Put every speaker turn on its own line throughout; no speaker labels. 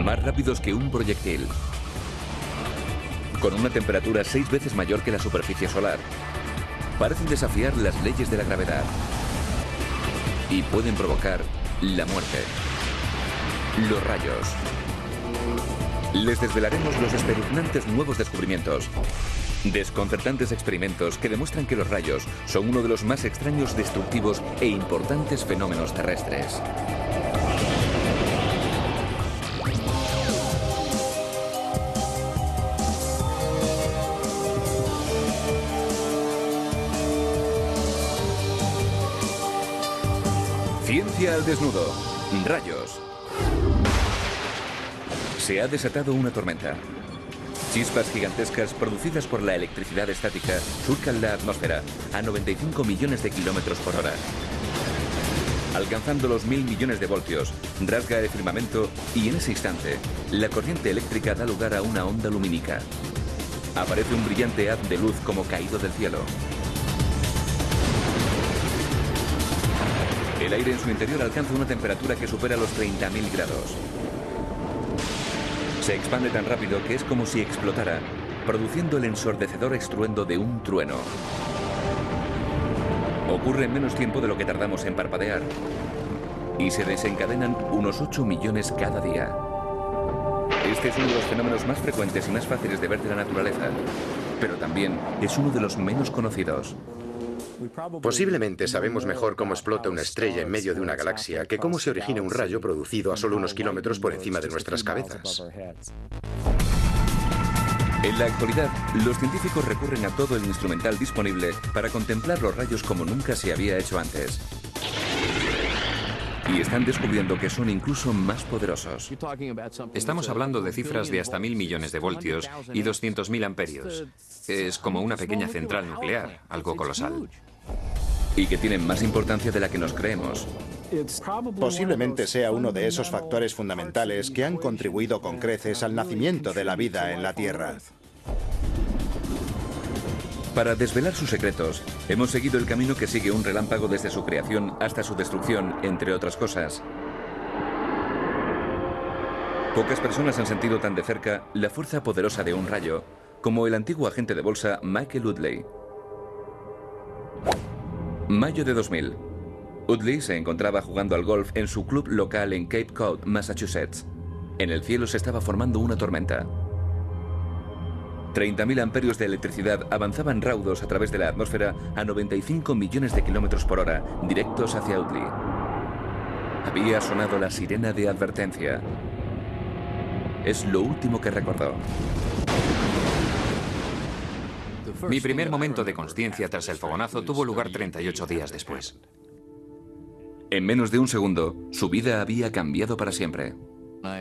más rápidos que un proyectil, con una temperatura 6 veces mayor que la superficie solar. Parecen desafiar las leyes de la gravedad y pueden provocar la muerte. Los rayos. Les desvelaremos los espeluznantes nuevos descubrimientos. Desconcertantes experimentos que demuestran que los rayos son uno de los más extraños, destructivos e importantes fenómenos terrestres. Ciencia al desnudo. Rayos. Se ha desatado una tormenta. Chispas gigantescas producidas por la electricidad estática surcan la atmósfera a 95 millones de kilómetros por hora. Alcanzando los 1000 millones de voltios, rasga el firmamento y en ese instante, la corriente eléctrica da lugar a una onda lumínica. Aparece un brillante haz de luz como caído del cielo. El aire en su interior alcanza una temperatura que supera los 30.000 grados. Se expande tan rápido que es como si explotara, produciendo el ensordecedor estruendo de un trueno. Ocurre en menos tiempo de lo que tardamos en parpadear. Y se desencadenan unos 8 millones cada día. Este es uno de los fenómenos más frecuentes y más fáciles de ver de la naturaleza, pero también es uno de los menos conocidos.
Posiblemente sabemos mejor cómo explota una estrella en medio de una galaxia que cómo se origina un rayo producido a solo unos kilómetros por encima de nuestras cabezas.
En la actualidad, los científicos recurren a todo el instrumental disponible para contemplar los rayos como nunca se había hecho antes. Y están descubriendo que son incluso más poderosos.
Estamos hablando de cifras de hasta 1000 millones de voltios y 200.000 amperios. Es como una pequeña central nuclear, algo colosal.
Y que tienen más importancia de la que nos creemos.
Posiblemente sea uno de esos factores fundamentales que han contribuido con creces al nacimiento de la vida en la Tierra.
Para desvelar sus secretos, hemos seguido el camino que sigue un relámpago desde su creación hasta su destrucción, entre otras cosas. Pocas personas han sentido tan de cerca la fuerza poderosa de un rayo como el antiguo agente de bolsa Michael Utley. Mayo de 2000. Utley se encontraba jugando al golf en su club local en Cape Cod, Massachusetts. En el cielo se estaba formando una tormenta. 30.000 amperios de electricidad avanzaban raudos a través de la atmósfera a 95 millones de kilómetros por hora, directos hacia Utley. Había sonado la sirena de advertencia. Es lo último que recordó.
Mi primer momento de consciencia tras el fogonazo tuvo lugar 38 días después.
En menos de un segundo, su vida había cambiado para siempre.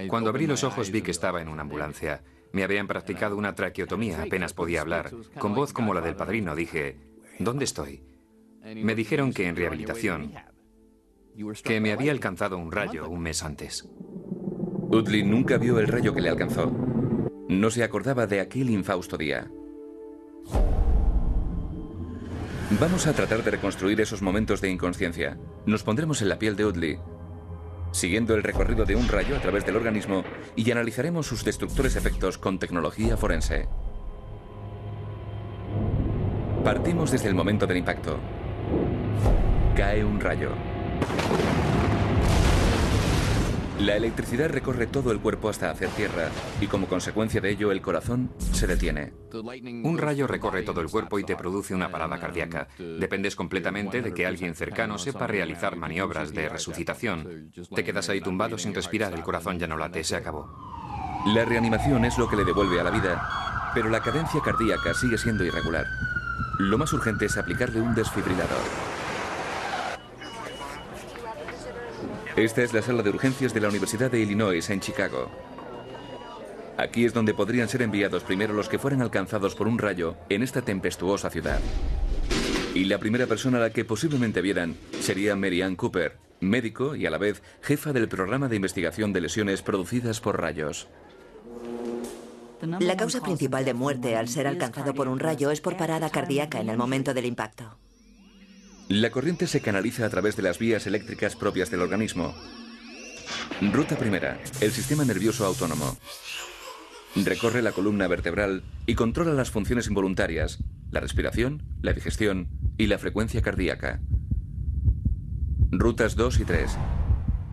Cuando abrí los ojos vi que estaba en una ambulancia. Me habían practicado una traqueotomía, apenas podía hablar. Con voz como la del padrino dije, ¿dónde estoy? Me dijeron que en rehabilitación, que me había alcanzado un rayo un mes antes.
Utley nunca vio el rayo que le alcanzó. No se acordaba de aquel infausto día. Vamos a tratar de reconstruir esos momentos de inconsciencia. Nos pondremos en la piel de Utley, siguiendo el recorrido de un rayo a través del organismo, y analizaremos sus destructores efectos con tecnología forense. Partimos desde el momento del impacto. Cae un rayo. La electricidad recorre todo el cuerpo hasta hacer tierra, y como consecuencia de ello el corazón se detiene.
Un rayo recorre todo el cuerpo y te produce una parada cardíaca. Dependes completamente de que alguien cercano sepa realizar maniobras de resucitación. Te quedas ahí tumbado sin respirar, el corazón ya no late, se acabó.
La reanimación es lo que le devuelve a la vida, pero la cadencia cardíaca sigue siendo irregular. Lo más urgente es aplicarle un desfibrilador. Esta es la sala de urgencias de la Universidad de Illinois en Chicago. Aquí es donde podrían ser enviados primero los que fueran alcanzados por un rayo en esta tempestuosa ciudad. Y la primera persona a la que posiblemente vieran sería Mary Ann Cooper, médico y a la vez jefa del programa de investigación de lesiones producidas por rayos.
La causa principal de muerte al ser alcanzado por un rayo es por parada cardíaca en el momento del impacto.
La corriente se canaliza a través de las vías eléctricas propias del organismo. Ruta primera, el sistema nervioso autónomo. Recorre la columna vertebral y controla las funciones involuntarias, la respiración, la digestión y la frecuencia cardíaca. Rutas 2 y 3.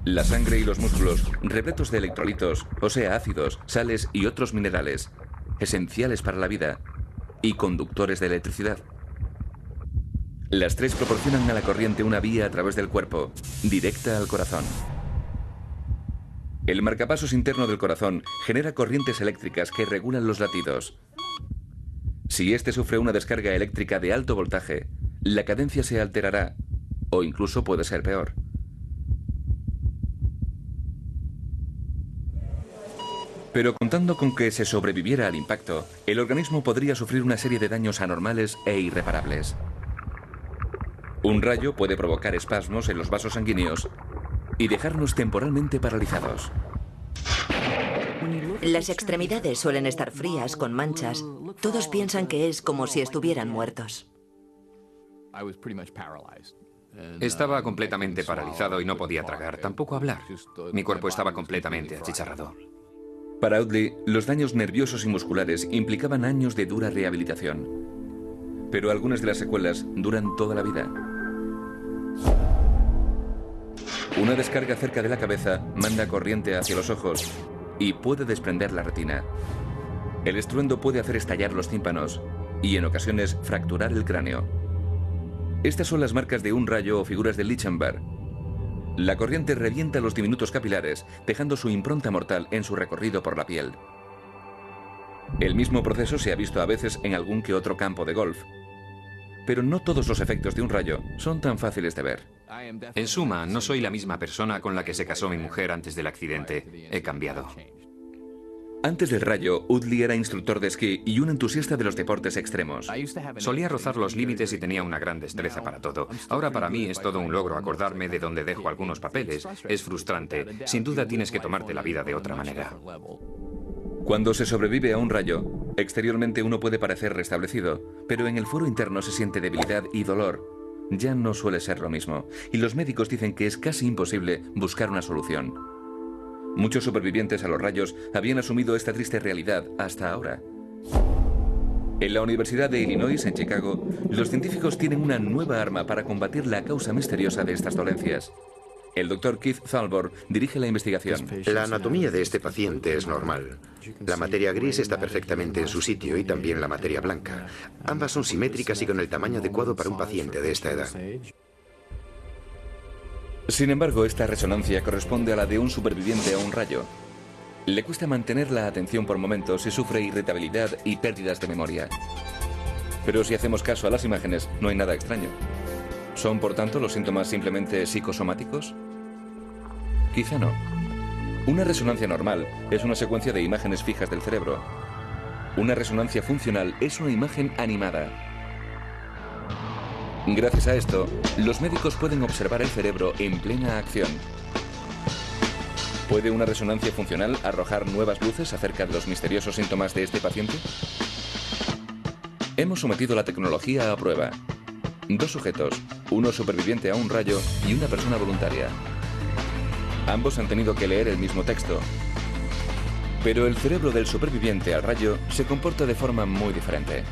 La sangre y los músculos, repletos de electrolitos, o sea, ácidos, sales y otros minerales, esenciales para la vida, y conductores de electricidad. Las 3 proporcionan a la corriente una vía a través del cuerpo, directa al corazón. El marcapasos interno del corazón genera corrientes eléctricas que regulan los latidos. Si este sufre una descarga eléctrica de alto voltaje, la cadencia se alterará, o incluso puede ser peor. Pero contando con que se sobreviviera al impacto, el organismo podría sufrir una serie de daños anormales e irreparables. Un rayo puede provocar espasmos en los vasos sanguíneos y dejarnos temporalmente paralizados.
Las extremidades suelen estar frías, con manchas. Todos piensan que es como si estuvieran muertos.
Estaba completamente paralizado y no podía tragar, tampoco hablar. Mi cuerpo estaba completamente achicharrado.
Para Audley, los daños nerviosos y musculares implicaban años de dura rehabilitación. Pero algunas de las secuelas duran toda la vida. Una descarga cerca de la cabeza manda corriente hacia los ojos y puede desprender la retina. El estruendo puede hacer estallar los tímpanos y en ocasiones fracturar el cráneo. Estas son las marcas de un rayo o figuras de Lichtenberg. La corriente revienta los diminutos capilares, dejando su impronta mortal en su recorrido por la piel. El mismo proceso se ha visto a veces en algún que otro campo de golf. Pero no todos los efectos de un rayo son tan fáciles de ver.
En suma, no soy la misma persona con la que se casó mi mujer antes del accidente. He cambiado.
Antes del rayo, Audley era instructor de esquí y un entusiasta de los deportes extremos.
Solía rozar los límites y tenía una gran destreza para todo. Ahora para mí es todo un logro acordarme de dónde dejo algunos papeles. Es frustrante. Sin duda tienes que tomarte la vida de otra manera.
Cuando se sobrevive a un rayo, exteriormente uno puede parecer restablecido, pero en el fuero interno se siente debilidad y dolor. Ya no suele ser lo mismo, y los médicos dicen que es casi imposible buscar una solución. Muchos supervivientes a los rayos habían asumido esta triste realidad hasta ahora. En la Universidad de Illinois, en Chicago, los científicos tienen una nueva arma para combatir la causa misteriosa de estas dolencias. El Dr. Keith Thalbor dirige la investigación.
La anatomía de este paciente es normal. La materia gris está perfectamente en su sitio y también la materia blanca. Ambas son simétricas y con el tamaño adecuado para un paciente de esta edad.
Sin embargo, esta resonancia corresponde a la de un superviviente a un rayo. Le cuesta mantener la atención por momentos y sufre irritabilidad y pérdidas de memoria. Pero si hacemos caso a las imágenes, no hay nada extraño. ¿Son, por tanto, los síntomas simplemente psicosomáticos? Quizá no. Una resonancia normal es una secuencia de imágenes fijas del cerebro. Una resonancia funcional es una imagen animada. Gracias a esto, los médicos pueden observar el cerebro en plena acción. ¿Puede una resonancia funcional arrojar nuevas luces acerca de los misteriosos síntomas de este paciente? Hemos sometido la tecnología a prueba. 2 sujetos, uno superviviente a un rayo y una persona voluntaria. Ambos han tenido que leer el mismo texto. Pero el cerebro del superviviente al rayo se comporta de forma muy diferente.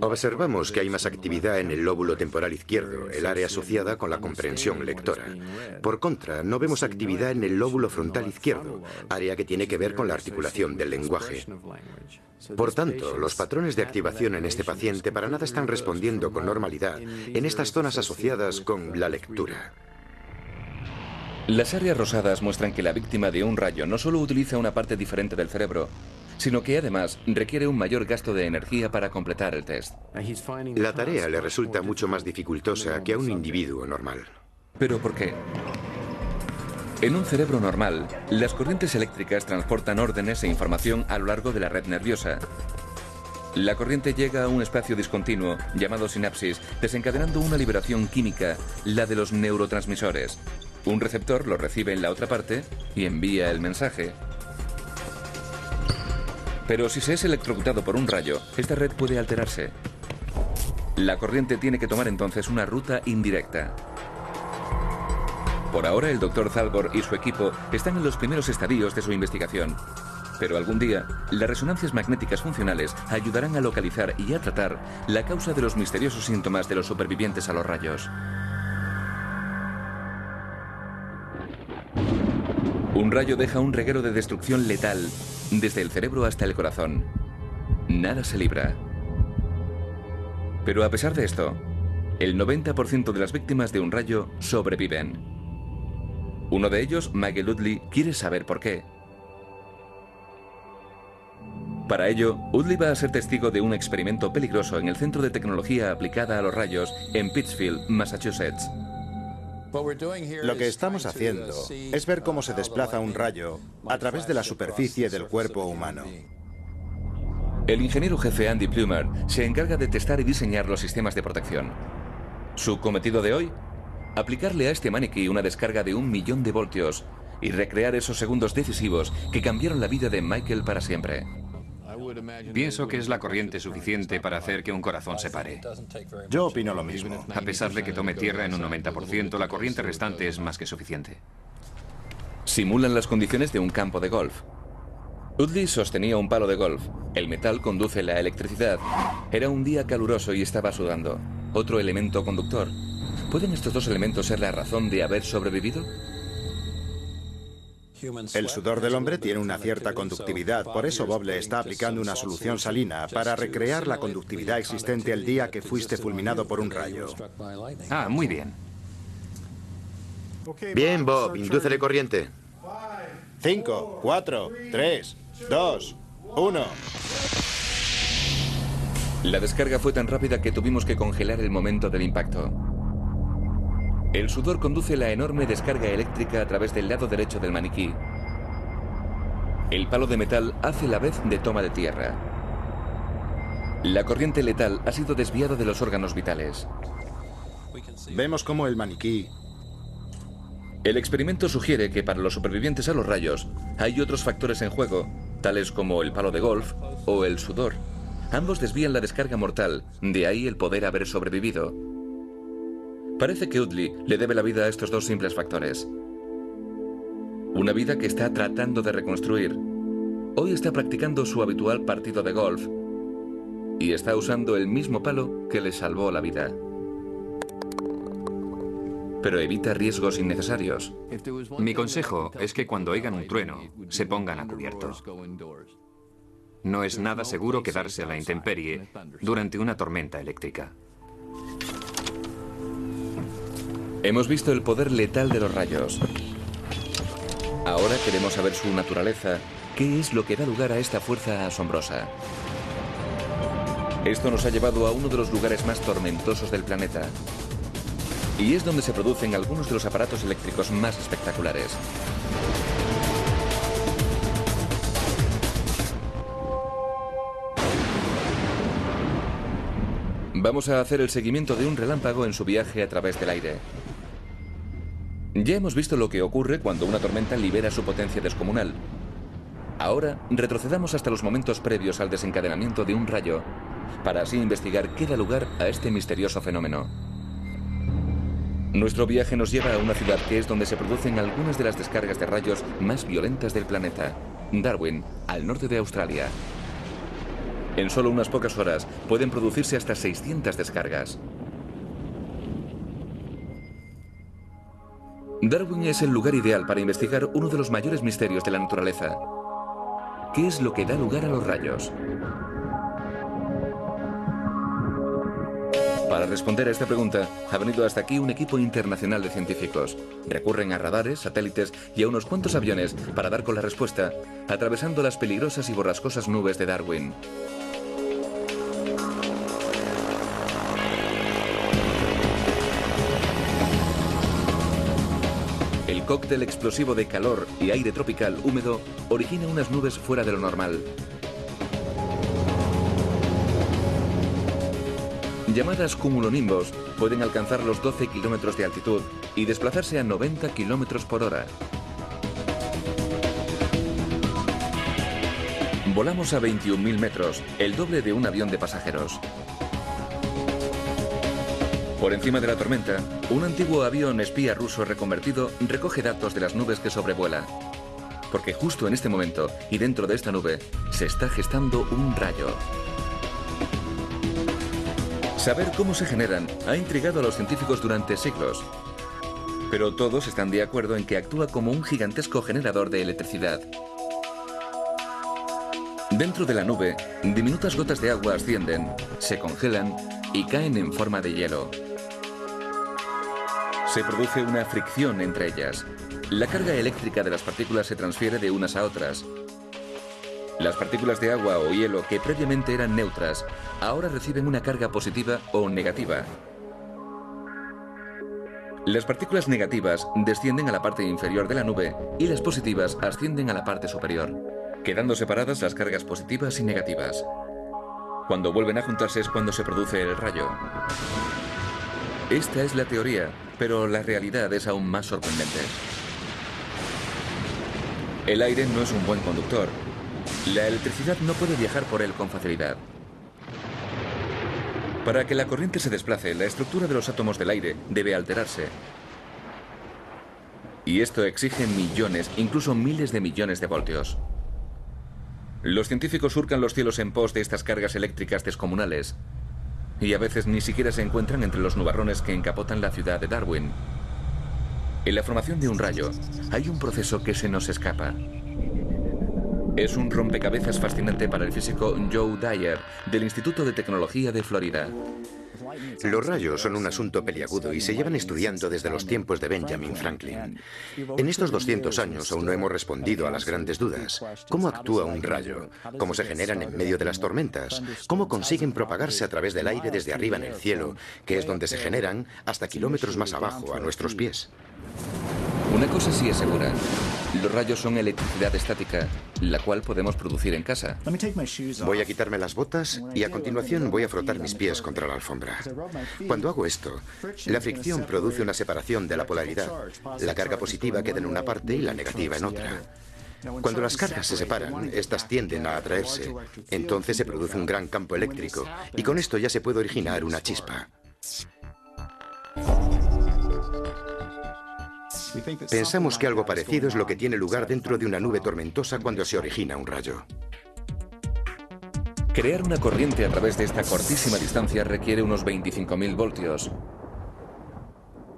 Observamos que hay más actividad en el lóbulo temporal izquierdo, el área asociada con la comprensión lectora. Por contra, no vemos actividad en el lóbulo frontal izquierdo, área que tiene que ver con la articulación del lenguaje. Por tanto, los patrones de activación en este paciente para nada están respondiendo con normalidad en estas zonas asociadas con la lectura.
Las áreas rosadas muestran que la víctima de un rayo no solo utiliza una parte diferente del cerebro, sino que además requiere un mayor gasto de energía para completar el test.
La tarea le resulta mucho más dificultosa que a un individuo normal.
¿Pero por qué? En un cerebro normal, las corrientes eléctricas transportan órdenes e información a lo largo de la red nerviosa. La corriente llega a un espacio discontinuo, llamado sinapsis, desencadenando una liberación química, la de los neurotransmisores. Un receptor lo recibe en la otra parte y envía el mensaje. Pero si se es electrocutado por un rayo, esta red puede alterarse. La corriente tiene que tomar entonces una ruta indirecta. Por ahora, el Dr. Thalbor y su equipo están en los primeros estadios de su investigación. Pero algún día, las resonancias magnéticas funcionales ayudarán a localizar y a tratar la causa de los misteriosos síntomas de los supervivientes a los rayos. Un rayo deja un reguero de destrucción letal desde el cerebro hasta el corazón. Nada se libra. Pero a pesar de esto, el 90% de las víctimas de un rayo sobreviven. Uno de ellos, Michael Udley, quiere saber por qué. Para ello, Udley va a ser testigo de un experimento peligroso en el Centro de Tecnología Aplicada a los Rayos en Pittsfield, Massachusetts.
Lo que estamos haciendo es ver cómo se desplaza un rayo a través de la superficie del cuerpo humano.
El ingeniero jefe Andy Plumer se encarga de testar y diseñar los sistemas de protección. Su cometido de hoy, aplicarle a este maniquí una descarga de 1 millón de voltios y recrear esos segundos decisivos que cambiaron la vida de Michael para siempre.
Pienso que es la corriente suficiente para hacer que un corazón se pare.
Yo opino lo mismo.
A pesar de que tome tierra en un 90%, la corriente restante es más que suficiente.
Simulan las condiciones de un campo de golf. Udley sostenía un palo de golf. El metal conduce la electricidad. Era un día caluroso y estaba sudando. Otro elemento conductor. ¿Pueden estos dos elementos ser la razón de haber sobrevivido?
El sudor del hombre tiene una cierta conductividad, por eso Bob le está aplicando una solución salina para recrear la conductividad existente el día que fuiste fulminado por un rayo.
Ah, muy bien.
Bien, Bob, indúcele corriente.
5, 4, 3, 2, 1.
La descarga fue tan rápida que tuvimos que congelar el momento del impacto. El sudor conduce la enorme descarga eléctrica a través del lado derecho del maniquí. El palo de metal hace la vez de toma de tierra. La corriente letal ha sido desviada de los órganos vitales.
Vemos cómo el maniquí...
El experimento sugiere que para los supervivientes a los rayos hay otros factores en juego, tales como el palo de golf o el sudor. Ambos desvían la descarga mortal, de ahí el poder haber sobrevivido. Parece que Udley le debe la vida a estos dos simples factores. Una vida que está tratando de reconstruir. Hoy está practicando su habitual partido de golf y está usando el mismo palo que le salvó la vida. Pero evita riesgos innecesarios.
Mi consejo es que cuando oigan un trueno, se pongan a cubierto. No es nada seguro quedarse a la intemperie durante una tormenta eléctrica.
Hemos visto el poder letal de los rayos. Ahora queremos saber su naturaleza, qué es lo que da lugar a esta fuerza asombrosa. Esto nos ha llevado a uno de los lugares más tormentosos del planeta. Y es donde se producen algunos de los aparatos eléctricos más espectaculares. Vamos a hacer el seguimiento de un relámpago en su viaje a través del aire. Ya hemos visto lo que ocurre cuando una tormenta libera su potencia descomunal. Ahora retrocedamos hasta los momentos previos al desencadenamiento de un rayo, para así investigar qué da lugar a este misterioso fenómeno. Nuestro viaje nos lleva a una ciudad que es donde se producen algunas de las descargas de rayos más violentas del planeta, Darwin, al norte de Australia. En solo unas pocas horas pueden producirse hasta 600 descargas. Darwin es el lugar ideal para investigar uno de los mayores misterios de la naturaleza. ¿Qué es lo que da lugar a los rayos? Para responder a esta pregunta, ha venido hasta aquí un equipo internacional de científicos. Recurren a radares, satélites y a unos cuantos aviones para dar con la respuesta, atravesando las peligrosas y borrascosas nubes de Darwin. El cóctel explosivo de calor y aire tropical húmedo origina unas nubes fuera de lo normal. Llamadas cumulonimbos, pueden alcanzar los 12 kilómetros de altitud y desplazarse a 90 kilómetros por hora. Volamos a 21.000 metros, el doble de un avión de pasajeros. Por encima de la tormenta, un antiguo avión espía ruso reconvertido recoge datos de las nubes que sobrevuela. Porque justo en este momento, y dentro de esta nube, se está gestando un rayo. Saber cómo se generan ha intrigado a los científicos durante siglos. Pero todos están de acuerdo en que actúa como un gigantesco generador de electricidad. Dentro de la nube, diminutas gotas de agua ascienden, se congelan y caen en forma de hielo. Se produce una fricción entre ellas. La carga eléctrica de las partículas se transfiere de unas a otras. Las partículas de agua o hielo que previamente eran neutras, ahora reciben una carga positiva o negativa. Las partículas negativas descienden a la parte inferior de la nube y las positivas ascienden a la parte superior, quedando separadas las cargas positivas y negativas. Cuando vuelven a juntarse es cuando se produce el rayo. Esta es la teoría, pero la realidad es aún más sorprendente. El aire no es un buen conductor. La electricidad no puede viajar por él con facilidad. Para que la corriente se desplace, la estructura de los átomos del aire debe alterarse. Y esto exige millones, incluso miles de millones de voltios. Los científicos surcan los cielos en pos de estas cargas eléctricas descomunales. Y a veces ni siquiera se encuentran entre los nubarrones que encapotan la ciudad de Darwin. En la formación de un rayo hay un proceso que se nos escapa. Es un rompecabezas fascinante para el físico Joe Dyer, del Instituto de Tecnología de Florida.
Los rayos son un asunto peliagudo y se llevan estudiando desde los tiempos de Benjamin Franklin. En estos 200 años aún no hemos respondido a las grandes dudas. ¿Cómo actúa un rayo? ¿Cómo se generan en medio de las tormentas? ¿Cómo consiguen propagarse a través del aire desde arriba en el cielo, que es donde se generan, hasta kilómetros más abajo, a nuestros pies?
Una cosa sí es segura. Los rayos son electricidad estática, la cual podemos producir en casa.
Voy a quitarme las botas y a continuación voy a frotar mis pies contra la alfombra. Cuando hago esto, la fricción produce una separación de la polaridad. La carga positiva queda en una parte y la negativa en otra. Cuando las cargas se separan, estas tienden a atraerse. Entonces se produce un gran campo eléctrico y con esto ya se puede originar una chispa. Pensamos que algo parecido es lo que tiene lugar dentro de una nube tormentosa cuando se origina un rayo.
Crear una corriente a través de esta cortísima distancia requiere unos 25.000 voltios.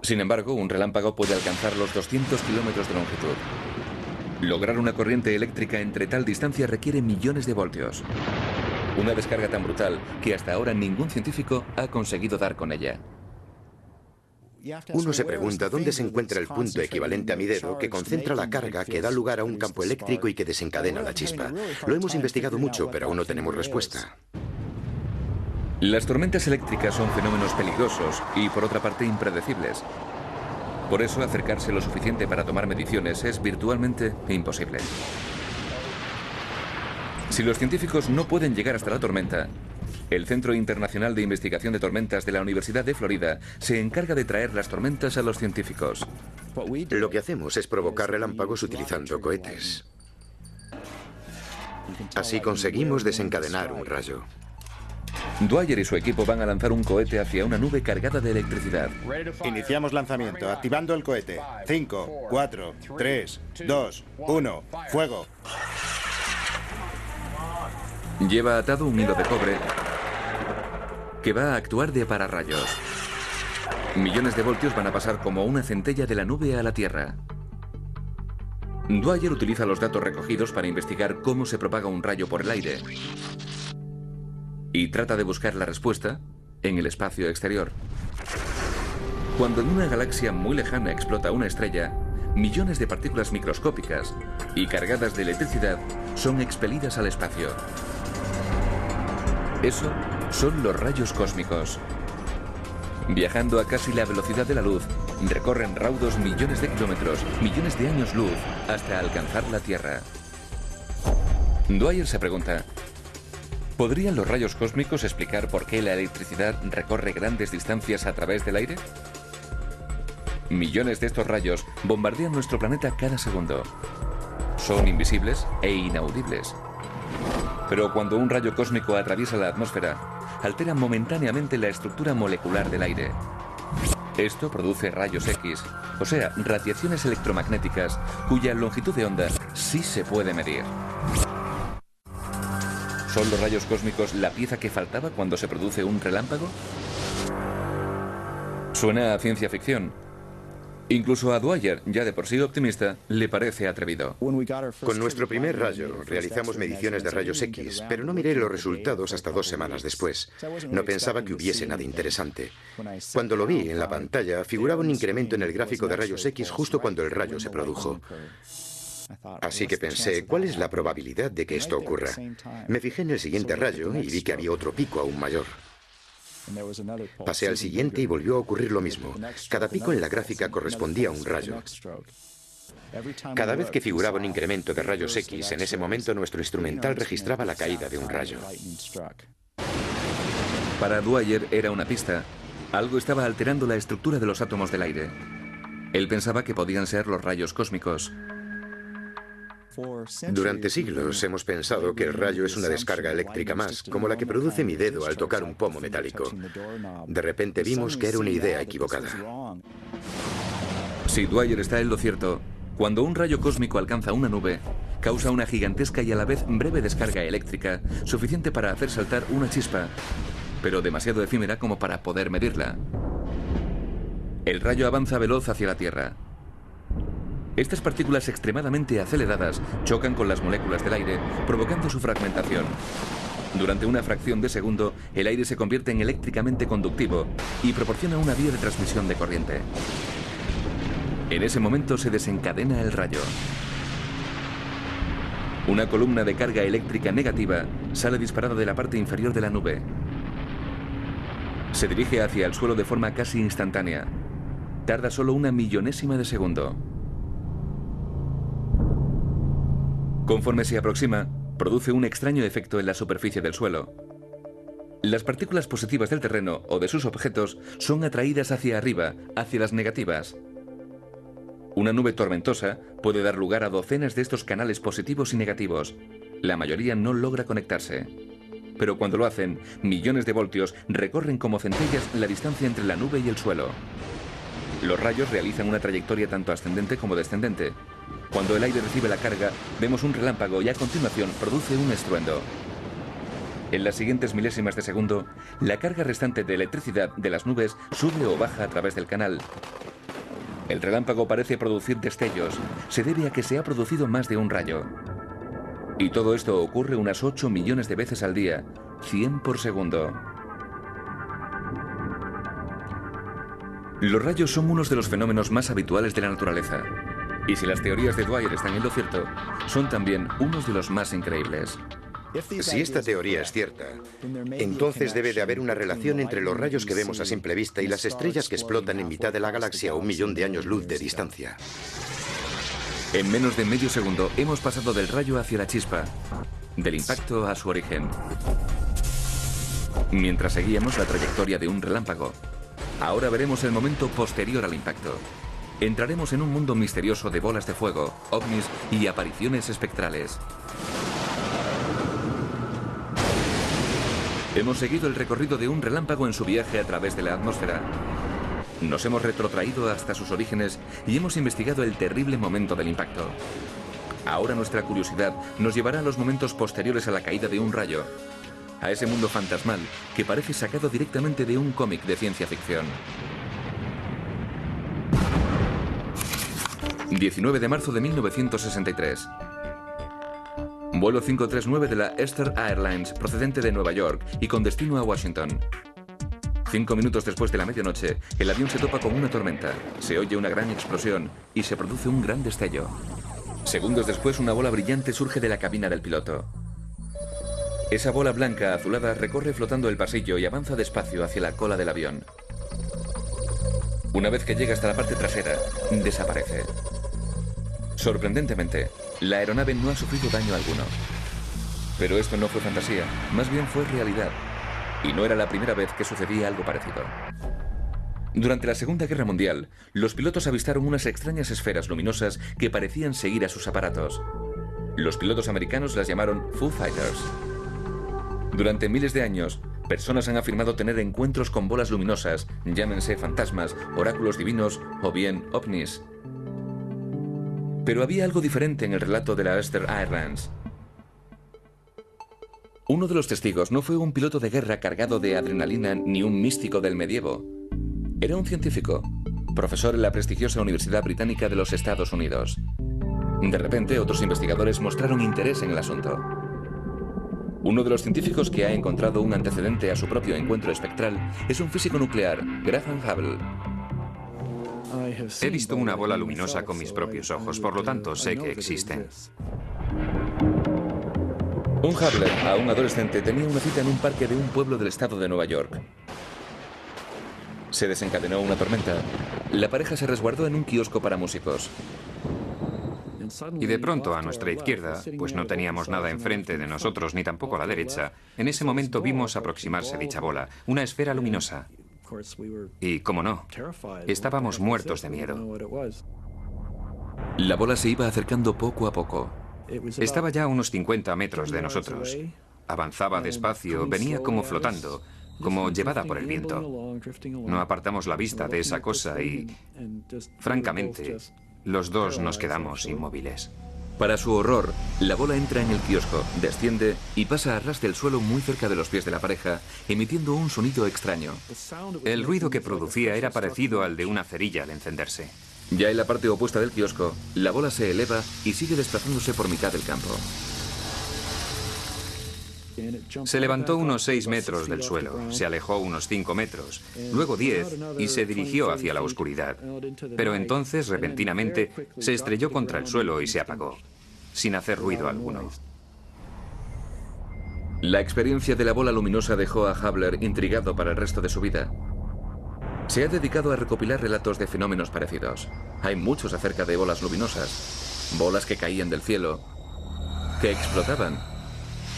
Sin embargo, un relámpago puede alcanzar los 200 kilómetros de longitud. Lograr una corriente eléctrica entre tal distancia requiere millones de voltios. Una descarga tan brutal que hasta ahora ningún científico ha conseguido dar con ella.
Uno se pregunta dónde se encuentra el punto equivalente a mi dedo que concentra la carga que da lugar a un campo eléctrico y que desencadena la chispa. Lo hemos investigado mucho, pero aún no tenemos respuesta.
Las tormentas eléctricas son fenómenos peligrosos y, por otra parte, impredecibles. Por eso, acercarse lo suficiente para tomar mediciones es virtualmente imposible. Si los científicos no pueden llegar hasta la tormenta, el Centro Internacional de Investigación de Tormentas de la Universidad de Florida se encarga de traer las tormentas a los científicos.
Lo que hacemos es provocar relámpagos utilizando cohetes. Así conseguimos desencadenar un rayo.
Dwyer y su equipo van a lanzar un cohete hacia una nube cargada de electricidad.
Iniciamos lanzamiento, activando el cohete. 5, 4, 3, 2, 1, fuego.
Lleva atado un hilo de cobre que va a actuar de pararrayos. Millones de voltios van a pasar como una centella de la nube a la Tierra. Dwyer utiliza los datos recogidos para investigar cómo se propaga un rayo por el aire. Y trata de buscar la respuesta en el espacio exterior. Cuando en una galaxia muy lejana explota una estrella, millones de partículas microscópicas y cargadas de electricidad son expelidas al espacio. Eso son los rayos cósmicos. Viajando a casi la velocidad de la luz, recorren raudos millones de kilómetros, millones de años luz, hasta alcanzar la Tierra. Dwyer se pregunta, ¿podrían los rayos cósmicos explicar por qué la electricidad recorre grandes distancias a través del aire? Millones de estos rayos bombardean nuestro planeta cada segundo. Son invisibles e inaudibles. Pero cuando un rayo cósmico atraviesa la atmósfera, altera momentáneamente la estructura molecular del aire. Esto produce rayos X, o sea, radiaciones electromagnéticas cuya longitud de onda sí se puede medir. ¿Son los rayos cósmicos la pieza que faltaba cuando se produce un relámpago? Suena a ciencia ficción. Incluso a Dwyer, ya de por sí optimista, le parece atrevido.
Con nuestro primer rayo realizamos mediciones de rayos X, pero no miré los resultados hasta 2 semanas después. No pensaba que hubiese nada interesante. Cuando lo vi en la pantalla, figuraba un incremento en el gráfico de rayos X justo cuando el rayo se produjo. Así que pensé, ¿cuál es la probabilidad de que esto ocurra? Me fijé en el siguiente rayo y vi que había otro pico aún mayor. Pasé al siguiente y volvió a ocurrir lo mismo. Cada pico en la gráfica correspondía a un rayo. Cada vez que figuraba un incremento de rayos X, en ese momento nuestro instrumental registraba la caída de un rayo.
Para Dwyer era una pista. Algo estaba alterando la estructura de los átomos del aire. Él pensaba que podían ser los rayos cósmicos.
Durante siglos hemos pensado que el rayo es una descarga eléctrica más, como la que produce mi dedo al tocar un pomo metálico. De repente vimos que era una idea equivocada.
Si Dwyer está en lo cierto, cuando un rayo cósmico alcanza una nube, causa una gigantesca y a la vez breve descarga eléctrica, suficiente para hacer saltar una chispa, pero demasiado efímera como para poder medirla. El rayo avanza veloz hacia la Tierra. Estas partículas extremadamente aceleradas chocan con las moléculas del aire, provocando su fragmentación. Durante una fracción de segundo, el aire se convierte en eléctricamente conductivo y proporciona una vía de transmisión de corriente. En ese momento se desencadena el rayo. Una columna de carga eléctrica negativa sale disparada de la parte inferior de la nube. Se dirige hacia el suelo de forma casi instantánea. Tarda solo una millonésima de segundo. Conforme se aproxima, produce un extraño efecto en la superficie del suelo. Las partículas positivas del terreno o de sus objetos son atraídas hacia arriba, hacia las negativas. Una nube tormentosa puede dar lugar a docenas de estos canales positivos y negativos. La mayoría no logra conectarse. Pero cuando lo hacen, millones de voltios recorren como centellas la distancia entre la nube y el suelo. Los rayos realizan una trayectoria tanto ascendente como descendente. Cuando el aire recibe la carga, vemos un relámpago y a continuación produce un estruendo. En las siguientes milésimas de segundo, la carga restante de electricidad de las nubes sube o baja a través del canal. El relámpago parece producir destellos. Se debe a que se ha producido más de un rayo. Y todo esto ocurre unas 8 millones de veces al día, 100 por segundo. Los rayos son unos de los fenómenos más habituales de la naturaleza. Y si las teorías de Dwyer están en lo cierto, son también unos de los más increíbles.
Si esta teoría es cierta, entonces debe de haber una relación entre los rayos que vemos a simple vista y las estrellas que explotan en mitad de la galaxia a 1 millón de años luz de distancia.
En menos de medio segundo hemos pasado del rayo hacia la chispa, del impacto a su origen. Mientras seguíamos la trayectoria de un relámpago, ahora veremos el momento posterior al impacto. Entraremos en un mundo misterioso de bolas de fuego, ovnis y apariciones espectrales. Hemos seguido el recorrido de un relámpago en su viaje a través de la atmósfera. Nos hemos retrotraído hasta sus orígenes y hemos investigado el terrible momento del impacto. Ahora nuestra curiosidad nos llevará a los momentos posteriores a la caída de un rayo, a ese mundo fantasmal que parece sacado directamente de un cómic de ciencia ficción. 19 de marzo de 1963. Vuelo 539 de la Eastern Airlines procedente de Nueva York y con destino a Washington. 5 minutos después de la medianoche, el avión se topa con una tormenta. Se oye una gran explosión y se produce un gran destello. Segundos después, una bola brillante surge de la cabina del piloto. Esa bola blanca azulada recorre flotando el pasillo y avanza despacio hacia la cola del avión. Una vez que llega hasta la parte trasera, desaparece. Sorprendentemente, la aeronave no ha sufrido daño alguno. Pero esto no fue fantasía, más bien fue realidad. Y no era la primera vez que sucedía algo parecido. Durante la Segunda Guerra Mundial, los pilotos avistaron unas extrañas esferas luminosas que parecían seguir a sus aparatos. Los pilotos americanos las llamaron Foo Fighters. Durante miles de años, Personas han afirmado tener encuentros con bolas luminosas, llámense fantasmas, oráculos divinos o bien ovnis. Pero había algo diferente en el relato de la Ulster Airlines. Uno de los testigos no fue un piloto de guerra cargado de adrenalina ni un místico del medievo. Era un científico, profesor en la prestigiosa Universidad Británica de los Estados Unidos. De repente, otros investigadores mostraron interés en el asunto. Uno de los científicos que ha encontrado un antecedente a su propio encuentro espectral es un físico nuclear, Graham Hubble.
He visto una bola luminosa con mis propios ojos, por lo tanto sé que existen.
Un Hubble, aún adolescente, tenía una cita en un parque de un pueblo del estado de Nueva York. Se desencadenó una tormenta. La pareja se resguardó en un kiosco para músicos.
Y de pronto a nuestra izquierda, pues no teníamos nada enfrente de nosotros ni tampoco a la derecha, en ese momento vimos aproximarse dicha bola, una esfera luminosa. Y, cómo no, estábamos muertos de miedo.
La bola se iba acercando poco a poco.
Estaba ya a unos 50 metros de nosotros. Avanzaba despacio, venía como flotando, como llevada por el viento. No apartamos la vista de esa cosa y, francamente, los dos nos quedamos inmóviles.
Para su horror, la bola entra en el kiosco, desciende y pasa a ras del suelo muy cerca de los pies de la pareja, emitiendo un sonido extraño.
El ruido que producía era parecido al de una cerilla al encenderse.
Ya en la parte opuesta del kiosco, la bola se eleva y sigue desplazándose por mitad del campo.
Se levantó unos 6 metros del suelo, se alejó unos 5 metros, luego 10 y se dirigió hacia la oscuridad. Pero entonces, repentinamente, se estrelló contra el suelo y se apagó, sin hacer ruido alguno.
La experiencia de la bola luminosa dejó a Hubble intrigado para el resto de su vida. Se ha dedicado a recopilar relatos de fenómenos parecidos. Hay muchos acerca de bolas luminosas, bolas que caían del cielo, que explotaban.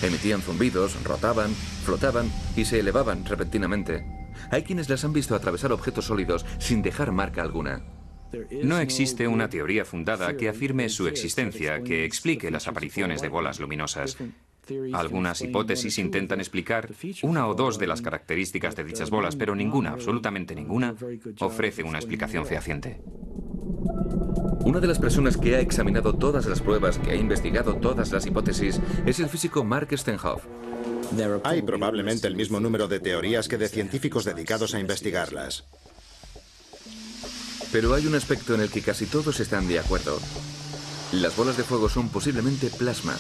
Emitían zumbidos, rotaban, flotaban y se elevaban repentinamente. Hay quienes las han visto atravesar objetos sólidos sin dejar marca alguna.
No existe una teoría fundada que afirme su existencia, que explique las apariciones de bolas luminosas. Algunas hipótesis intentan explicar una o dos de las características de dichas bolas, pero ninguna, absolutamente ninguna, ofrece una explicación fehaciente.
Una de las personas que ha examinado todas las pruebas, que ha investigado todas las hipótesis, es el físico Mark Stenhouse.
Hay probablemente el mismo número de teorías que de científicos dedicados a investigarlas.
Pero hay un aspecto en el que casi todos están de acuerdo. Las bolas de fuego son posiblemente plasma.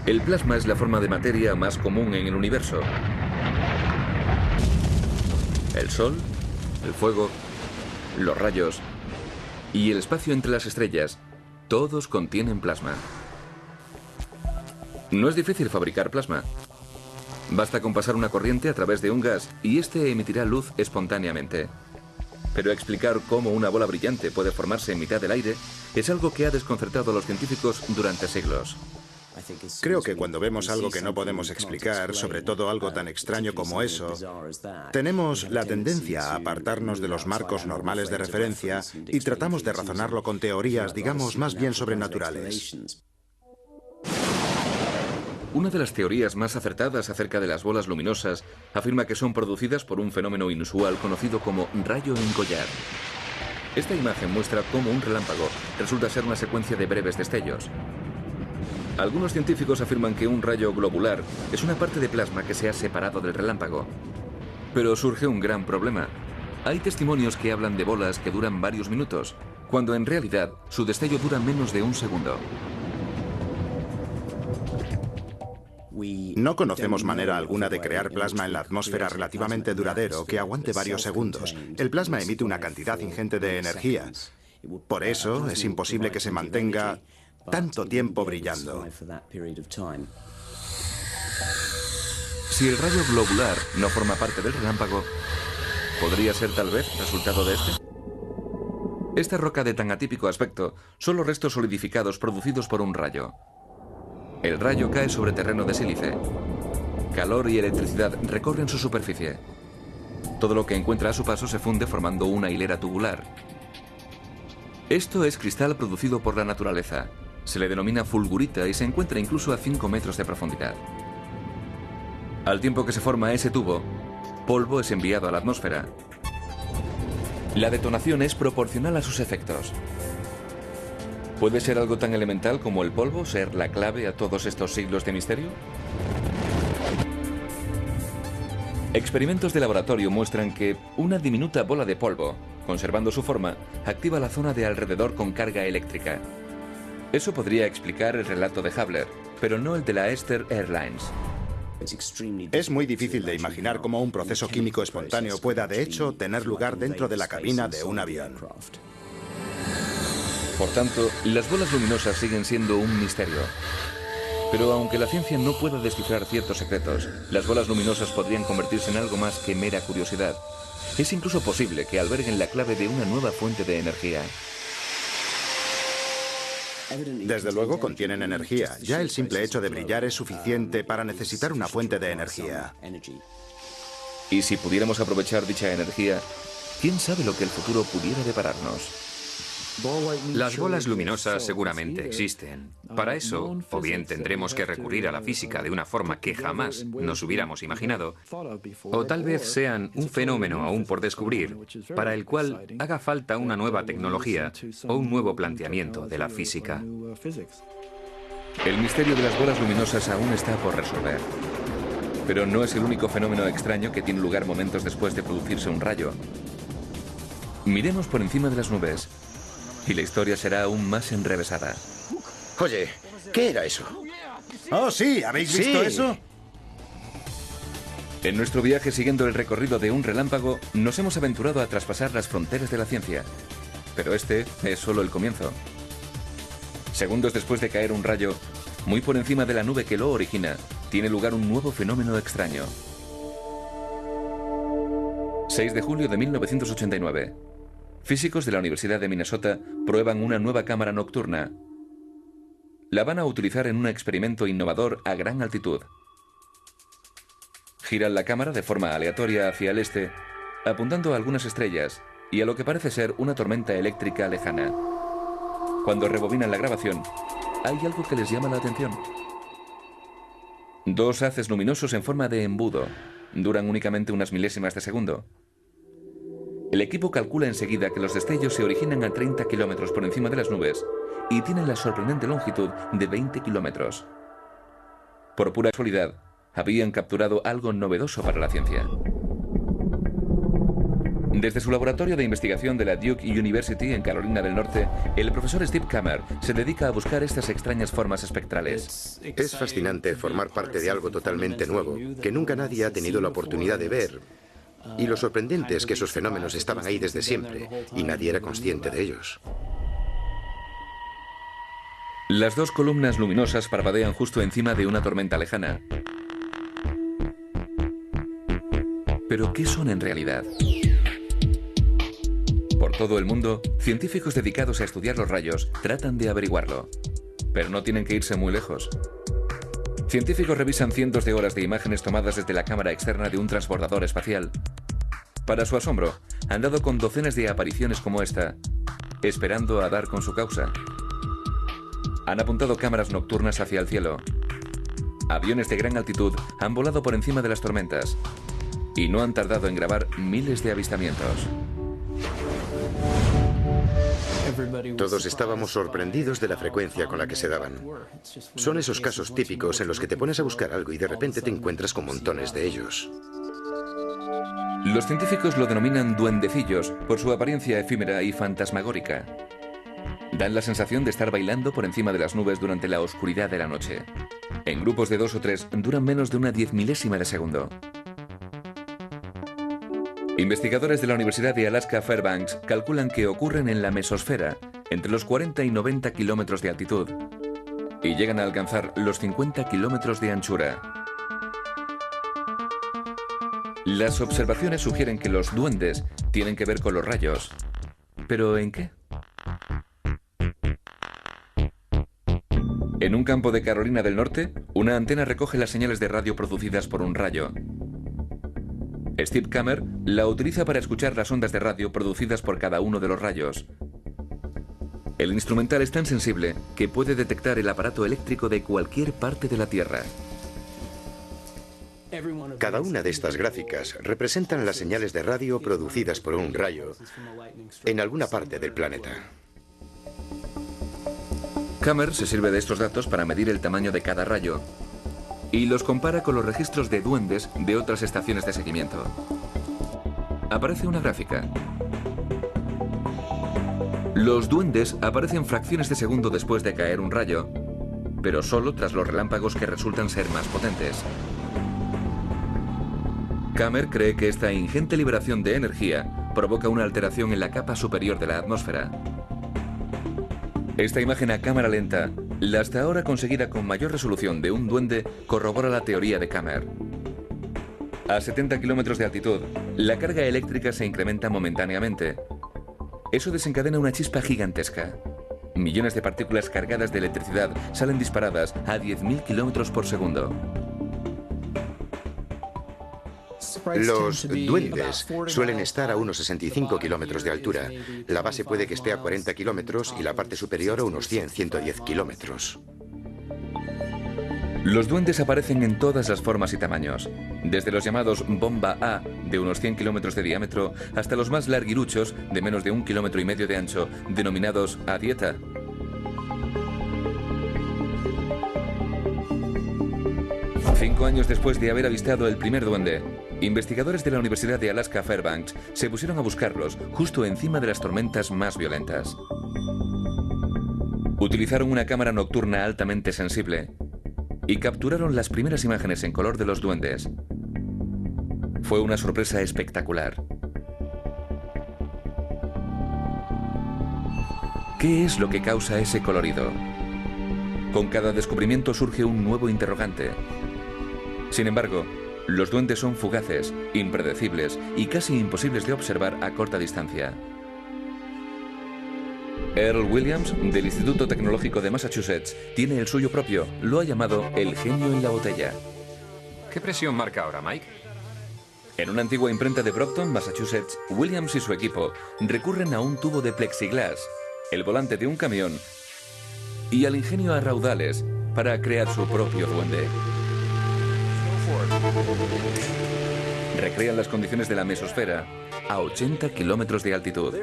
El plasma es la forma de materia más común en el universo. El Sol, el fuego, los rayos y el espacio entre las estrellas, todos contienen plasma. No es difícil fabricar plasma. Basta con pasar una corriente a través de un gas y este emitirá luz espontáneamente. Pero explicar cómo una bola brillante puede formarse en mitad del aire es algo que ha desconcertado a los científicos durante siglos.
Creo que cuando vemos algo que no podemos explicar, sobre todo algo tan extraño como eso, tenemos la tendencia a apartarnos de los marcos normales de referencia y tratamos de razonarlo con teorías, digamos, más bien sobrenaturales.
Una de las teorías más acertadas acerca de las bolas luminosas afirma que son producidas por un fenómeno inusual conocido como rayo en collar. Esta imagen muestra cómo un relámpago resulta ser una secuencia de breves destellos. Algunos científicos afirman que un rayo globular es una parte de plasma que se ha separado del relámpago. Pero surge un gran problema. Hay testimonios que hablan de bolas que duran varios minutos, cuando en realidad su destello dura menos de un segundo.
No conocemos manera alguna de crear plasma en la atmósfera relativamente duradero que aguante varios segundos. El plasma emite una cantidad ingente de energía. Por eso es imposible que se mantenga tanto tiempo brillando.
Si el rayo globular no forma parte del relámpago, ¿podría ser tal vez resultado de este? Esta roca de tan atípico aspecto son los restos solidificados producidos por un rayo. El rayo cae sobre terreno de sílice. Calor y electricidad recorren su superficie. Todo lo que encuentra a su paso se funde formando una hilera tubular. Esto es cristal producido por la naturaleza. Se le denomina fulgurita y se encuentra incluso a 5 metros de profundidad. Al tiempo que se forma ese tubo, polvo es enviado a la atmósfera. La detonación es proporcional a sus efectos. ¿Puede ser algo tan elemental como el polvo ser la clave a todos estos siglos de misterio? Experimentos de laboratorio muestran que una diminuta bola de polvo, conservando su forma, activa la zona de alrededor con carga eléctrica. Eso podría explicar el relato de Hubble, pero no el de la Esther Airlines.
Es muy difícil de imaginar cómo un proceso químico espontáneo pueda, de hecho, tener lugar dentro de la cabina de un avión.
Por tanto, las bolas luminosas siguen siendo un misterio. Pero aunque la ciencia no pueda descifrar ciertos secretos, las bolas luminosas podrían convertirse en algo más que mera curiosidad. Es incluso posible que alberguen la clave de una nueva fuente de energía.
Desde luego contienen energía. Ya el simple hecho de brillar es suficiente para necesitar una fuente de energía.
Y si pudiéramos aprovechar dicha energía, ¿quién sabe lo que el futuro pudiera depararnos?
Las bolas luminosas seguramente existen. Para eso, o bien tendremos que recurrir a la física de una forma que jamás nos hubiéramos imaginado, o tal vez sean un fenómeno aún por descubrir, para el cual haga falta una nueva tecnología o un nuevo planteamiento de la física.
El misterio de las bolas luminosas aún está por resolver. Pero no es el único fenómeno extraño que tiene lugar momentos después de producirse un rayo. Miremos por encima de las nubes y la historia será aún más enrevesada.
Oye, ¿qué era eso?
¡Oh, sí! ¿Habéis visto eso?
En nuestro viaje siguiendo el recorrido de un relámpago, nos hemos aventurado a traspasar las fronteras de la ciencia. Pero este es solo el comienzo. Segundos después de caer un rayo, muy por encima de la nube que lo origina, tiene lugar un nuevo fenómeno extraño. 6 de julio de 1989. Físicos de la Universidad de Minnesota prueban una nueva cámara nocturna. La van a utilizar en un experimento innovador a gran altitud. Giran la cámara de forma aleatoria hacia el este, apuntando a algunas estrellas y a lo que parece ser una tormenta eléctrica lejana. Cuando rebobinan la grabación, hay algo que les llama la atención. Dos haces luminosos en forma de embudo. Duran únicamente unas milésimas de segundo. El equipo calcula enseguida que los destellos se originan a 30 kilómetros por encima de las nubes y tienen la sorprendente longitud de 20 kilómetros. Por pura casualidad, habían capturado algo novedoso para la ciencia. Desde su laboratorio de investigación de la Duke University en Carolina del Norte, el profesor Steve Kammer se dedica a buscar estas extrañas formas espectrales.
Es fascinante formar parte de algo totalmente nuevo, que nunca nadie ha tenido la oportunidad de ver. Y lo sorprendente es que esos fenómenos estaban ahí desde siempre, y nadie era consciente de ellos.
Las dos columnas luminosas parpadean justo encima de una tormenta lejana. ¿Pero qué son en realidad? Por todo el mundo, científicos dedicados a estudiar los rayos tratan de averiguarlo. Pero no tienen que irse muy lejos. Científicos revisan cientos de horas de imágenes tomadas desde la cámara externa de un transbordador espacial. Para su asombro, han dado con docenas de apariciones como esta, esperando a dar con su causa. Han apuntado cámaras nocturnas hacia el cielo. Aviones de gran altitud han volado por encima de las tormentas y no han tardado en grabar miles de avistamientos.
Todos estábamos sorprendidos de la frecuencia con la que se daban. Son esos casos típicos en los que te pones a buscar algo y de repente te encuentras con montones de ellos.
Los científicos lo denominan duendecillos por su apariencia efímera y fantasmagórica. Dan la sensación de estar bailando por encima de las nubes durante la oscuridad de la noche. En grupos de 2 o 3 duran menos de una 10 milésima de segundo. Investigadores de la Universidad de Alaska Fairbanks calculan que ocurren en la mesosfera, entre los 40 y 90 kilómetros de altitud, y llegan a alcanzar los 50 kilómetros de anchura. Las observaciones sugieren que los duendes tienen que ver con los rayos. ¿Pero en qué? En un campo de Carolina del Norte, una antena recoge las señales de radio producidas por un rayo. Steve Kammer la utiliza para escuchar las ondas de radio producidas por cada uno de los rayos. El instrumental es tan sensible que puede detectar el aparato eléctrico de cualquier parte de la Tierra.
Cada una de estas gráficas representan las señales de radio producidas por un rayo en alguna parte del planeta.
Kammer se sirve de estos datos para medir el tamaño de cada rayo y los compara con los registros de duendes de otras estaciones de seguimiento. Aparece una gráfica. Los duendes aparecen fracciones de segundo después de caer un rayo, pero solo tras los relámpagos que resultan ser más potentes. Kammer cree que esta ingente liberación de energía provoca una alteración en la capa superior de la atmósfera. Esta imagen a cámara lenta, la hasta ahora conseguida con mayor resolución de un duende, corrobora la teoría de Kammer. A 70 kilómetros de altitud, la carga eléctrica se incrementa momentáneamente. Eso desencadena una chispa gigantesca. Millones de partículas cargadas de electricidad salen disparadas a 10.000 kilómetros por segundo.
Los duendes suelen estar a unos 65 kilómetros de altura. La base puede que esté a 40 kilómetros y la parte superior a unos 100-110 kilómetros.
Los duendes aparecen en todas las formas y tamaños, desde los llamados bomba A, de unos 100 kilómetros de diámetro, hasta los más larguiruchos, de menos de 1,5 kilómetros de ancho, denominados A dieta. Cinco años después de haber avistado el primer duende, investigadores de la Universidad de Alaska Fairbanks se pusieron a buscarlos justo encima de las tormentas más violentas. Utilizaron una cámara nocturna altamente sensible y capturaron las primeras imágenes en color de los duendes. Fue una sorpresa espectacular. ¿Qué es lo que causa ese colorido? Con cada descubrimiento surge un nuevo interrogante. Sin embargo, los duendes son fugaces, impredecibles y casi imposibles de observar a corta distancia. Earl Williams, del Instituto Tecnológico de Massachusetts, tiene el suyo propio. Lo ha llamado el genio en la botella.
¿Qué presión marca ahora, Mike?
En una antigua imprenta de Brockton, Massachusetts, Williams y su equipo recurren a un tubo de plexiglas, el volante de un camión y al ingenio a raudales para crear su propio duende. Recrean las condiciones de la mesosfera a 80 kilómetros de altitud.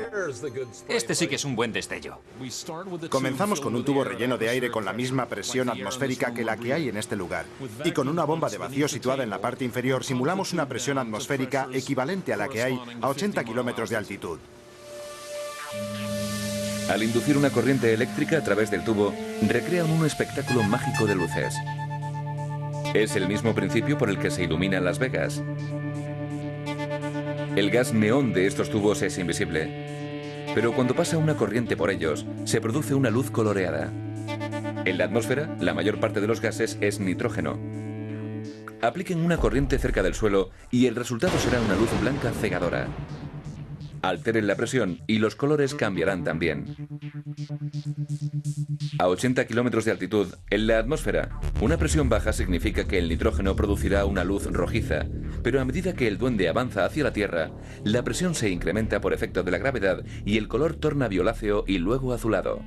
Este sí que es un buen destello.
Comenzamos con un tubo relleno de aire con la misma presión atmosférica que la que hay en este lugar. Y con una bomba de vacío situada en la parte inferior simulamos una presión atmosférica equivalente a la que hay a 80 kilómetros de altitud.
Al inducir una corriente eléctrica a través del tubo, recrean un espectáculo mágico de luces. Es el mismo principio por el que se iluminan Las Vegas. El gas neón de estos tubos es invisible, pero cuando pasa una corriente por ellos, se produce una luz coloreada. En la atmósfera, la mayor parte de los gases es nitrógeno. Apliquen una corriente cerca del suelo y el resultado será una luz blanca cegadora. Alteren la presión y los colores cambiarán también. A 80 kilómetros de altitud, en la atmósfera, una presión baja significa que el nitrógeno producirá una luz rojiza, pero a medida que el duende avanza hacia la Tierra, la presión se incrementa por efecto de la gravedad y el color torna violáceo y luego azulado.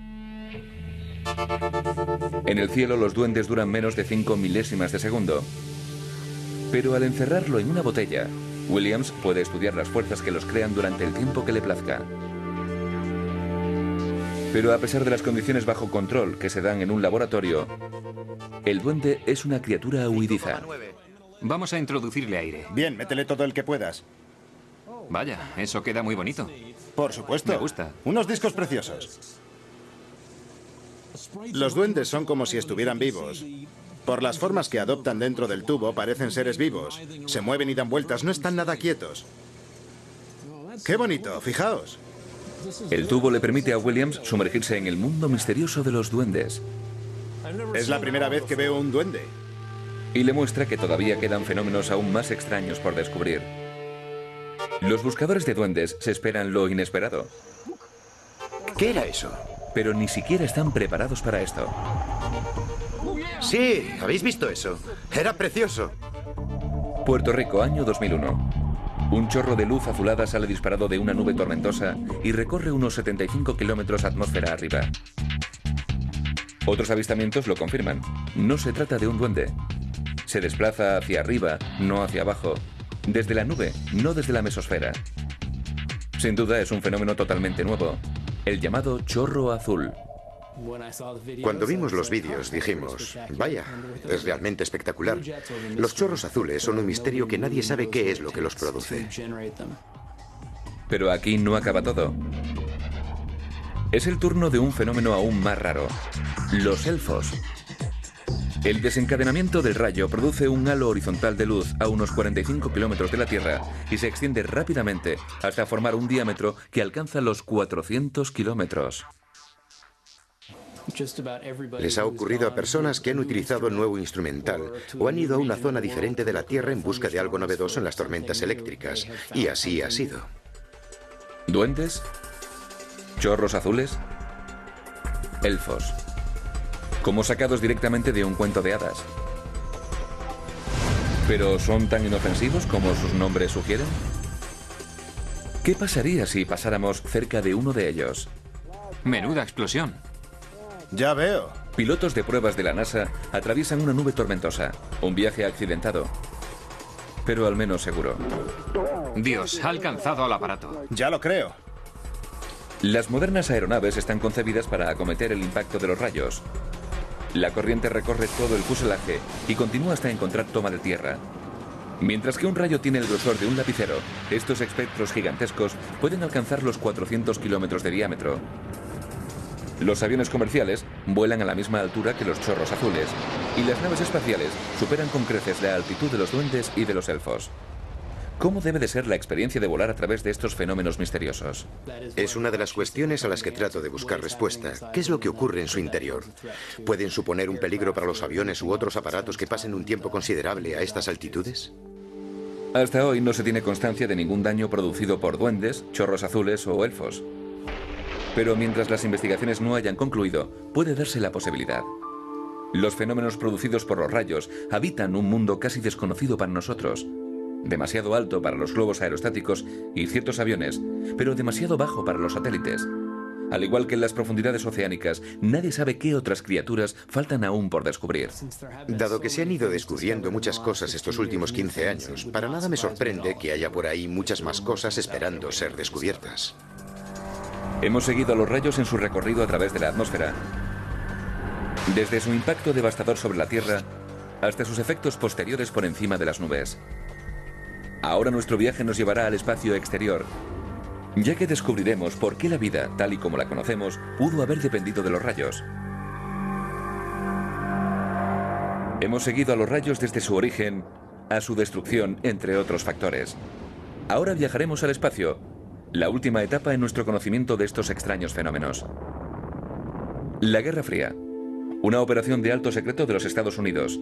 En el cielo los duendes duran menos de 5 milésimas de segundo, pero al encerrarlo en una botella, Williams puede estudiar las fuerzas que los crean durante el tiempo que le plazca. Pero a pesar de las condiciones bajo control que se dan en un laboratorio, el duende es una criatura huidiza.
Vamos a introducirle aire.
Bien, métele todo el que puedas.
Vaya, eso queda muy bonito.
Por supuesto.
Me gusta.
Unos discos preciosos. Los duendes son como si estuvieran vivos. Por las formas que adoptan dentro del tubo, parecen seres vivos. Se mueven y dan vueltas, no están nada quietos. ¡Qué bonito! Fijaos.
El tubo le permite a Williams sumergirse en el mundo misterioso de los duendes.
Es la primera vez que veo un duende.
Y le muestra que todavía quedan fenómenos aún más extraños por descubrir. Los buscadores de duendes se esperan lo inesperado.
¿Qué era eso?
Pero ni siquiera están preparados para esto.
Sí, ¿habéis visto eso? Era precioso.
Puerto Rico, año 2001. Un chorro de luz azulada sale disparado de una nube tormentosa y recorre unos 75 kilómetros atmósfera arriba. Otros avistamientos lo confirman. No se trata de un duende. Se desplaza hacia arriba, no hacia abajo. Desde la nube, no desde la mesosfera. Sin duda es un fenómeno totalmente nuevo, el llamado chorro azul.
Cuando vimos los vídeos dijimos, vaya, es realmente espectacular. Los chorros azules son un misterio que nadie sabe qué es lo que los produce.
Pero aquí no acaba todo. Es el turno de un fenómeno aún más raro, los elfos. El desencadenamiento del rayo produce un halo horizontal de luz a unos 45 kilómetros de la Tierra y se extiende rápidamente hasta formar un diámetro que alcanza los 400 kilómetros.
Les ha ocurrido a personas que han utilizado el nuevo instrumental o han ido a una zona diferente de la Tierra en busca de algo novedoso en las tormentas eléctricas. Y así ha sido.
¿Duendes? ¿Chorros azules? Elfos. Como sacados directamente de un cuento de hadas. ¿Pero son tan inofensivos como sus nombres sugieren? ¿Qué pasaría si pasáramos cerca de uno de ellos?
Menuda explosión.
Ya veo.
Pilotos de pruebas de la NASA atraviesan una nube tormentosa. Un viaje accidentado, pero al menos seguro.
Dios, ha alcanzado al aparato.
Ya lo creo.
Las modernas aeronaves están concebidas para acometer el impacto de los rayos. La corriente recorre todo el fuselaje y continúa hasta encontrar toma de tierra. Mientras que un rayo tiene el grosor de un lapicero, estos espectros gigantescos pueden alcanzar los 400 kilómetros de diámetro. Los aviones comerciales vuelan a la misma altura que los chorros azules, y las naves espaciales superan con creces la altitud de los duendes y de los elfos. ¿Cómo debe de ser la experiencia de volar a través de estos fenómenos misteriosos?
Es una de las cuestiones a las que trato de buscar respuesta. ¿Qué es lo que ocurre en su interior? ¿Pueden suponer un peligro para los aviones u otros aparatos que pasen un tiempo considerable a estas altitudes?
Hasta hoy no se tiene constancia de ningún daño producido por duendes, chorros azules o elfos. Pero mientras las investigaciones no hayan concluido, puede darse la posibilidad. Los fenómenos producidos por los rayos habitan un mundo casi desconocido para nosotros. Demasiado alto para los globos aerostáticos y ciertos aviones, pero demasiado bajo para los satélites. Al igual que en las profundidades oceánicas, nadie sabe qué otras criaturas faltan aún por descubrir.
Dado que se han ido descubriendo muchas cosas estos últimos 15 años, para nada me sorprende que haya por ahí muchas más cosas esperando ser descubiertas.
Hemos seguido a los rayos en su recorrido a través de la atmósfera. Desde su impacto devastador sobre la Tierra hasta sus efectos posteriores por encima de las nubes. Ahora nuestro viaje nos llevará al espacio exterior, ya que descubriremos por qué la vida, tal y como la conocemos, pudo haber dependido de los rayos. Hemos seguido a los rayos desde su origen a su destrucción, entre otros factores. Ahora viajaremos al espacio, la última etapa en nuestro conocimiento de estos extraños fenómenos. La Guerra Fría, una operación de alto secreto de los Estados Unidos.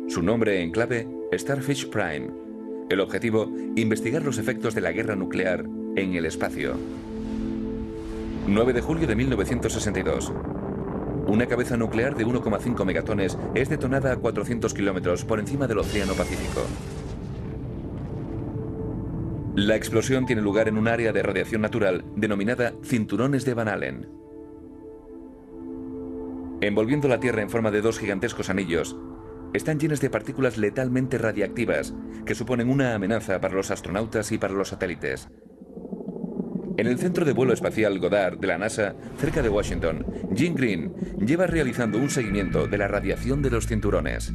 Su nombre en clave, Starfish Prime. El objetivo, investigar los efectos de la guerra nuclear en el espacio. 9 de julio de 1962. Una cabeza nuclear de 1,5 megatones es detonada a 400 kilómetros por encima del Océano Pacífico. La explosión tiene lugar en un área de radiación natural denominada cinturones de Van Allen. Envolviendo la Tierra en forma de dos gigantescos anillos, están llenas de partículas letalmente radiactivas que suponen una amenaza para los astronautas y para los satélites. En el Centro de Vuelo Espacial Goddard de la NASA, cerca de Washington, Jim Green lleva realizando un seguimiento de la radiación de los cinturones.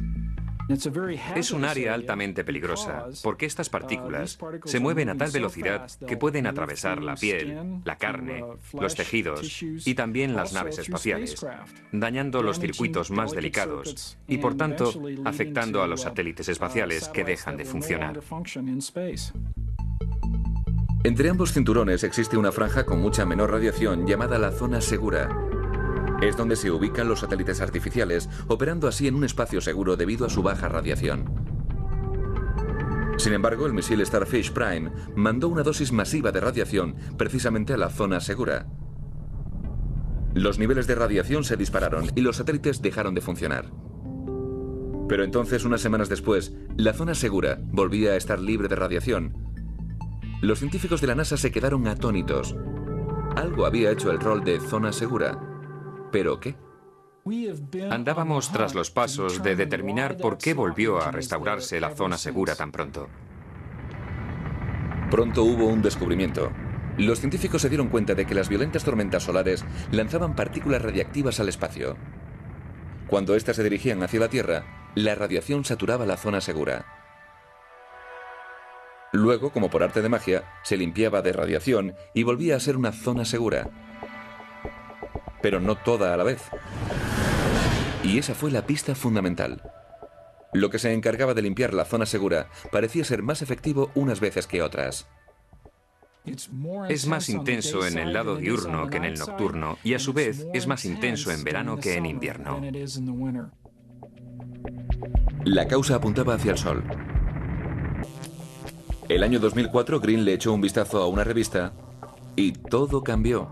Es un área altamente peligrosa porque estas partículas se mueven a tal velocidad que pueden atravesar la piel, la carne, los tejidos y también las naves espaciales, dañando los circuitos más delicados y, por tanto, afectando a los satélites espaciales que dejan de funcionar.
Entre ambos cinturones existe una franja con mucha menor radiación llamada la zona segura. Es donde se ubican los satélites artificiales, operando así en un espacio seguro debido a su baja radiación. Sin embargo, el misil Starfish Prime mandó una dosis masiva de radiación precisamente a la zona segura. Los niveles de radiación se dispararon y los satélites dejaron de funcionar. Pero entonces, unas semanas después, la zona segura volvía a estar libre de radiación. Los científicos de la NASA se quedaron atónitos. Algo había hecho el rol de zona segura. ¿Pero qué?
Andábamos tras los pasos de determinar por qué volvió a restaurarse la zona segura tan pronto.
Pronto hubo un descubrimiento. Los científicos se dieron cuenta de que las violentas tormentas solares lanzaban partículas radiactivas al espacio. Cuando éstas se dirigían hacia la Tierra, la radiación saturaba la zona segura. Luego, como por arte de magia, se limpiaba de radiación y volvía a ser una zona segura. Pero no toda a la vez. Y esa fue la pista fundamental. Lo que se encargaba de limpiar la zona segura parecía ser más efectivo unas veces que otras.
Es más intenso en el lado diurno que en el nocturno y a su vez es más intenso en verano que en invierno.
La causa apuntaba hacia el sol. El año 2004, Green le echó un vistazo a una revista y todo cambió.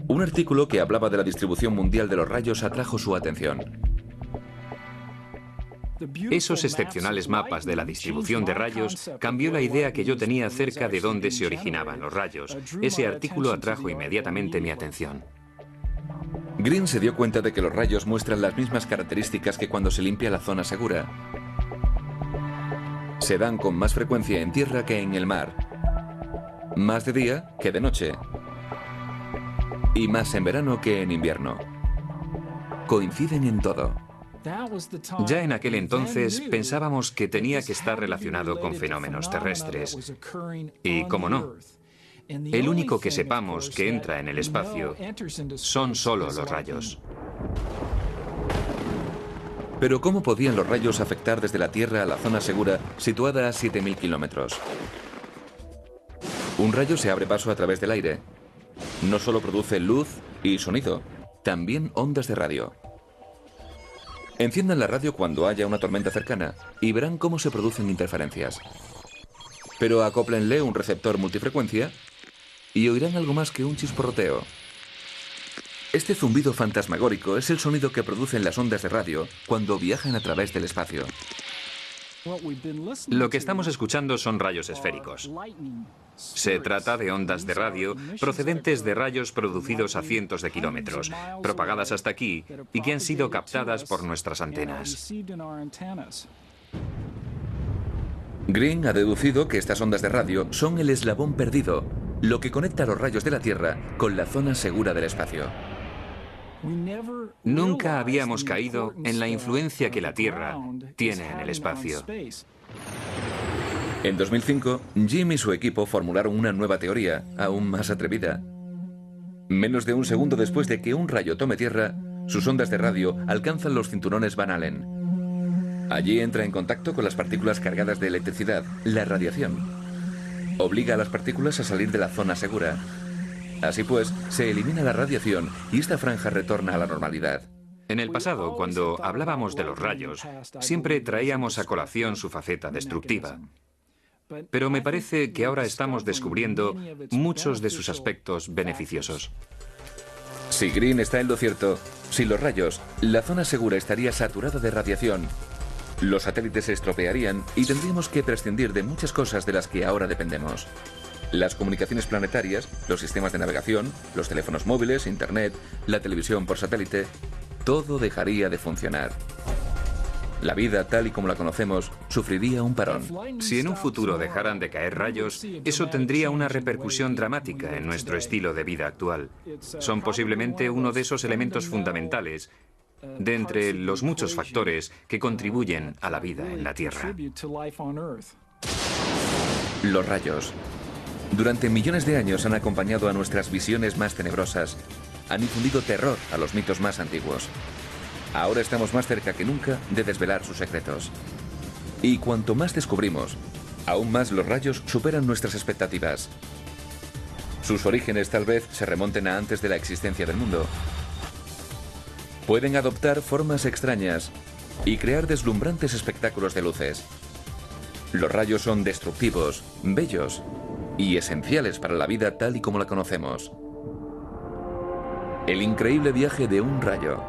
Un artículo que hablaba de la distribución mundial de los rayos atrajo su atención.
Esos excepcionales mapas de la distribución de rayos cambió la idea que yo tenía acerca de dónde se originaban los rayos. Ese artículo atrajo inmediatamente mi atención.
Green se dio cuenta de que los rayos muestran las mismas características que cuando se limpia la zona segura. Se dan con más frecuencia en tierra que en el mar. Más de día que de noche. Y más en verano que en invierno. Coinciden en todo.
Ya en aquel entonces pensábamos que tenía que estar relacionado con fenómenos terrestres. Y cómo no, el único que sepamos que entra en el espacio son solo los rayos.
Pero ¿cómo podían los rayos afectar desde la Tierra a la zona segura situada a 7.000 kilómetros? Un rayo se abre paso a través del aire. No solo produce luz y sonido, también ondas de radio. Enciendan la radio cuando haya una tormenta cercana y verán cómo se producen interferencias. Pero acóplenle un receptor multifrecuencia y oirán algo más que un chisporroteo. Este zumbido fantasmagórico es el sonido que producen las ondas de radio cuando viajan a través del espacio.
Lo que estamos escuchando son rayos esféricos. Se trata de ondas de radio procedentes de rayos producidos a cientos de kilómetros, propagadas hasta aquí y que han sido captadas por nuestras antenas.
Green ha deducido que estas ondas de radio son el eslabón perdido, lo que conecta los rayos de la Tierra con la zona segura del espacio.
Nunca habíamos caído en la influencia que la Tierra tiene en el espacio.
En 2005, Jim y su equipo formularon una nueva teoría, aún más atrevida. Menos de un segundo después de que un rayo tome tierra, sus ondas de radio alcanzan los cinturones Van Allen. Allí entra en contacto con las partículas cargadas de electricidad, la radiación. Obliga a las partículas a salir de la zona segura. Así pues, se elimina la radiación y esta franja retorna a la normalidad.
En el pasado, cuando hablábamos de los rayos, siempre traíamos a colación su faceta destructiva. Pero me parece que ahora estamos descubriendo muchos de sus aspectos beneficiosos.
Si Green está en lo cierto, sin los rayos, la zona segura estaría saturada de radiación. Los satélites se estropearían y tendríamos que prescindir de muchas cosas de las que ahora dependemos. Las comunicaciones planetarias, los sistemas de navegación, los teléfonos móviles, internet, la televisión por satélite, todo dejaría de funcionar. La vida, tal y como la conocemos, sufriría un parón.
Si en un futuro dejaran de caer rayos, eso tendría una repercusión dramática en nuestro estilo de vida actual. Son posiblemente uno de esos elementos fundamentales de entre los muchos factores que contribuyen a la vida en la Tierra.
Los rayos. Durante millones de años han acompañado a nuestras visiones más tenebrosas. Han infundido terror a los mitos más antiguos. Ahora estamos más cerca que nunca de desvelar sus secretos. Y cuanto más descubrimos, aún más los rayos superan nuestras expectativas. Sus orígenes tal vez se remonten a antes de la existencia del mundo. Pueden adoptar formas extrañas y crear deslumbrantes espectáculos de luces. Los rayos son destructivos, bellos y esenciales para la vida tal y como la conocemos. El increíble viaje de un rayo.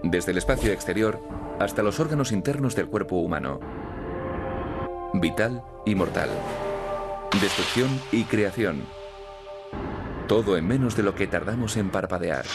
Desde el espacio exterior hasta los órganos internos del cuerpo humano. Vital y mortal. Destrucción y creación. Todo en menos de lo que tardamos en parpadear.